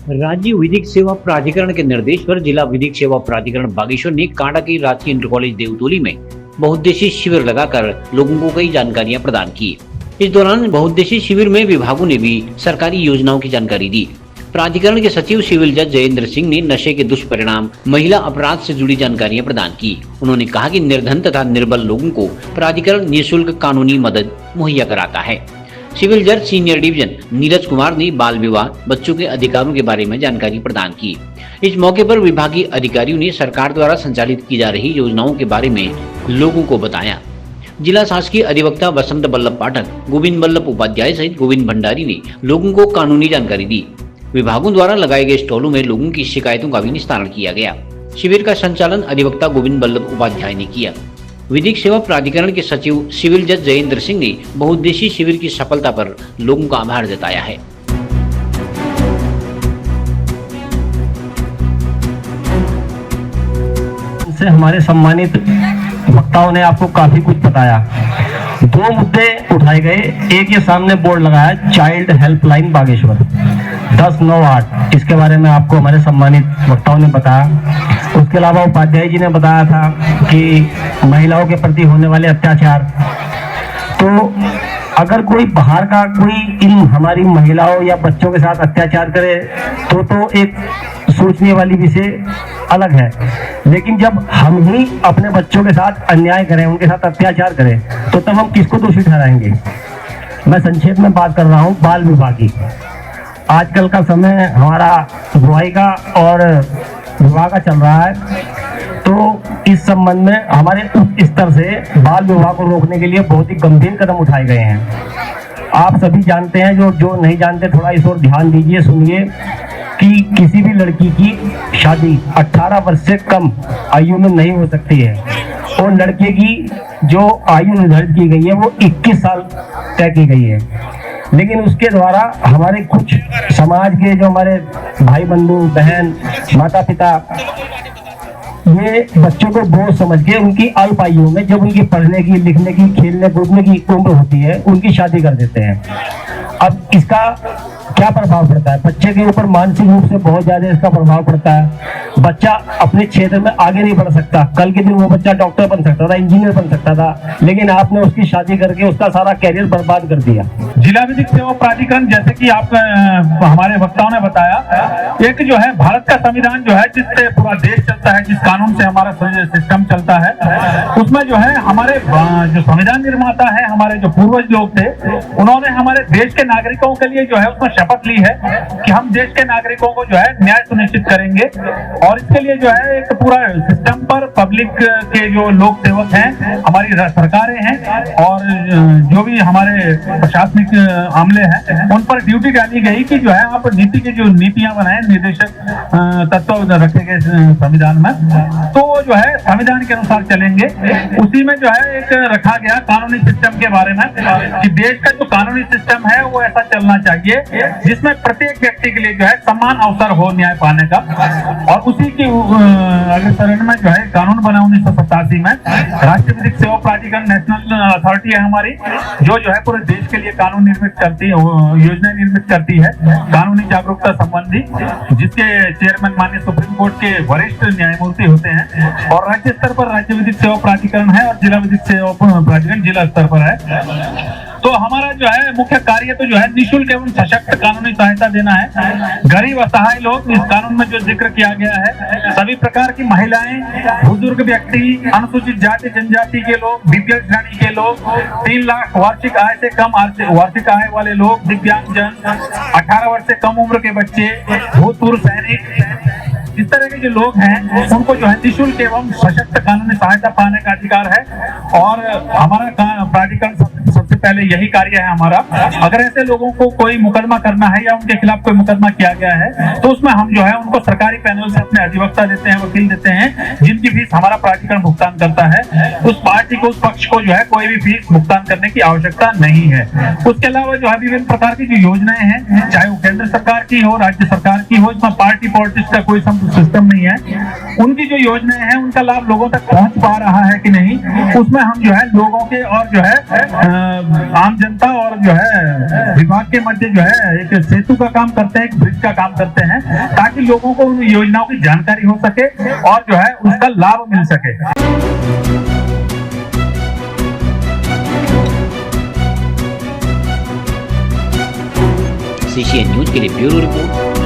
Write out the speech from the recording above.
राज्य विधिक सेवा प्राधिकरण के निर्देश पर जिला विधिक सेवा प्राधिकरण बागेश्वर ने कांडा के राजकीय इंटर कॉलेज देवतोली में बहुउद्देशीय शिविर लगाकर लोगों को कई जानकारियां प्रदान की। इस दौरान बहुउद्देशीय शिविर में विभागों ने भी सरकारी योजनाओं की जानकारी दी। प्राधिकरण के सचिव सिविल जज जयेंद्र सिंह ने नशे के दुष्परिणाम, महिला अपराध से जुड़ी जानकारियां प्रदान की। उन्होंने कहा कि निर्धन तथा निर्बल लोगों को प्राधिकरण निःशुल्क कानूनी मदद मुहैया कराता है। सिविल जज सीनियर डिवीजन नीरज कुमार ने बाल विवाह, बच्चों के अधिकारों के बारे में जानकारी प्रदान की। इस मौके पर विभागीय अधिकारियों ने सरकार द्वारा संचालित की जा रही योजनाओं के बारे में लोगों को बताया। जिला शासकीय अधिवक्ता वसंत बल्लभ पाठक, गोविंद बल्लभ उपाध्याय सहित गोविंद भंडारी ने लोगों को कानूनी जानकारी दी। विभागों द्वारा लगाए गए स्टॉलों में लोगों की शिकायतों का भी निस्तारण किया गया। शिविर का संचालन अधिवक्ता गोविंद बल्लभ उपाध्याय ने किया। विधिक सेवा प्राधिकरण के सचिव सिविल जज जयेंद्र सिंह ने बहुउद्देशीय शिविर की सफलता पर लोगों का आभार जताया है। से हमारे सम्मानित वक्ताओं ने आपको काफी कुछ बताया। दो मुद्दे उठाए गए। एक ये सामने बोर्ड लगाया, चाइल्ड हेल्पलाइन बागेश्वर 1098, इसके बारे में आपको हमारे सम्मानित वक्ताओं ने बताया। उसके अलावा उपाध्याय जी ने बताया था कि महिलाओं के प्रति होने वाले अत्याचार। तो अगर कोई बाहर का कोई इन हमारी महिलाओं या बच्चों के साथ अत्याचार करे तो एक सोचने वाली विषय अलग है, लेकिन जब हम ही अपने बच्चों के साथ अन्याय करें, उनके साथ अत्याचार करें, तो तब हम किसको दोषी ठहराएंगे। मैं संक्षेप में बात कर रहा हूँ बाल विवाह की। आजकल का समय हमारा बुराई का और विवाह का चल रहा है, तो इस संबंध में हमारे उच्च स्तर से बाल विवाह को रोकने के लिए बहुत ही गंभीर कदम उठाए गए हैं। आप सभी जानते हैं, जो नहीं जानते थोड़ा इस ओर ध्यान दीजिए, सुनिए कि किसी भी लड़की की शादी 18 वर्ष से कम आयु में नहीं हो सकती है और लड़के की जो आयु निर्धारित की गई है वो 21 साल तय की गई है। लेकिन उसके द्वारा हमारे कुछ समाज के जो हमारे भाई बंधु बहन माता पिता ये बच्चों को बोझ समझ के उनकी अल्प आयु में, जब उनकी पढ़ने की, लिखने की, खेलने कूदने की उम्र होती है, उनकी शादी कर देते हैं। अब इसका क्या प्रभाव पड़ता है बच्चे के ऊपर? मानसिक रूप से बहुत ज्यादा इसका प्रभाव पड़ता है। बच्चा अपने क्षेत्र में आगे नहीं बढ़ सकता। कल के दिन वो बच्चा डॉक्टर बन सकता था, इंजीनियर बन सकता था, लेकिन आपने उसकी शादी करके उसका सारा कैरियर बर्बाद कर दिया। जिला विधिक सेवा प्राधिकरण, जैसे कि आप हमारे वक्ताओं ने बताया, एक जो है भारत का संविधान जो है जिससे पूरा देश चलता है, जिस कानून से हमारा सिस्टम चलता है, उसमें जो है हमारे जो संविधान निर्माता है, हमारे जो पूर्वज लोग थे, उन्होंने हमारे देश के नागरिकों के लिए जो है उसमें शपथ ली है कि हम देश के नागरिकों को जो है न्याय सुनिश्चित करेंगे। और इसके लिए जो है एक पूरा सिस्टम पर पब्लिक के जो लोक सेवक हैं, हमारी सरकारें हैं और जो भी हमारे प्रशासनिक आमले हैं, उन पर ड्यूटी डाली गई कि जो है आप नीति की जो नीतियां बनाए, निर्देशक तत्व रखे गए संविधान में, तो वो जो है संविधान के अनुसार चलेंगे। उसी में जो है एक रखा गया कानूनी सिस्टम के बारे में कि देश का जो कानूनी सिस्टम है वो ऐसा चलना चाहिए जिसमें प्रत्येक व्यक्ति के लिए जो है समान अवसर हो न्याय पाने का। और उसी की अग्रसरण में जो है कानून बना 1987 में राष्ट्रीय विधिक सेवा प्राधिकरण नेशनल अथॉरिटी है हमारी, जो है पूरे देश के लिए कानून निर्मित करती है, योजनाएं निर्मित करती है कानूनी जागरूकता संबंधी, जिसके चेयरमैन माननीय सुप्रीम कोर्ट के वरिष्ठ न्यायमूर्ति होते हैं। और राज्य स्तर पर राज्य विधिक सेवा प्राधिकरण है और जिला विधिक सेवा प्राधिकरण जिला स्तर पर है। तो हमारा जो है मुख्य कार्य तो जो है निःशुल्क एवं सशक्त कानूनी सहायता देना है। गरीब असहाय लोग, इस कानून में जो जिक्र किया गया है, सभी प्रकार की महिलाएं, बुजुर्ग व्यक्ति, अनुसूचित जाति जनजाति के लोग, बीपीएल श्रेणी के लोग, 3 लाख वार्षिक आय से कम वार्षिक आय वाले लोग, दिव्यांगजन, 18 वर्ष से कम उम्र के बच्चे, भूतपूर्व सैनिक, इस तरह के जो लोग हैं उनको जो है निःशुल्क एवं सशक्त कानूनी सहायता पाने का अधिकार है। और हमारा प्राधिकरण सबसे पहले यही कार्य है हमारा। अगर ऐसे लोगों को कोई मुकदमा करना है या उनके खिलाफ कोई मुकदमा किया गया है, तो उसमें हम जो है उनको सरकारी पैनल से अपने अधिवक्ता देते हैं, वकील देते हैं, जिनकी फीस हमारा प्राधिकरण भुगतान करता है। उस पार्टी को, उस पक्ष को जो है कोई भी फीस भुगतान करने की आवश्यकता नहीं है। उसके अलावा जो है विभिन्न प्रकार की जो योजनाएं हैं, चाहे वो केंद्र सरकार की हो, राज्य सरकार की हो, इसमें पार्टी पॉलिटिक्स का कोई सिस्टम नहीं है। उनकी जो योजनाएं हैं उनका लाभ लोगों तक पहुंच पा रहा है कि नहीं, उसमें हम जो है लोगों के और जो है आम जनता और जो है विभाग के मध्य जो है एक सेतु का काम करते हैं, एक ब्रिज का काम करते हैं, ताकि लोगों को उन योजनाओं की जानकारी हो सके और जो है उसका लाभ मिल सके। CCN न्यूज के लिए ब्यूरो रिपोर्ट।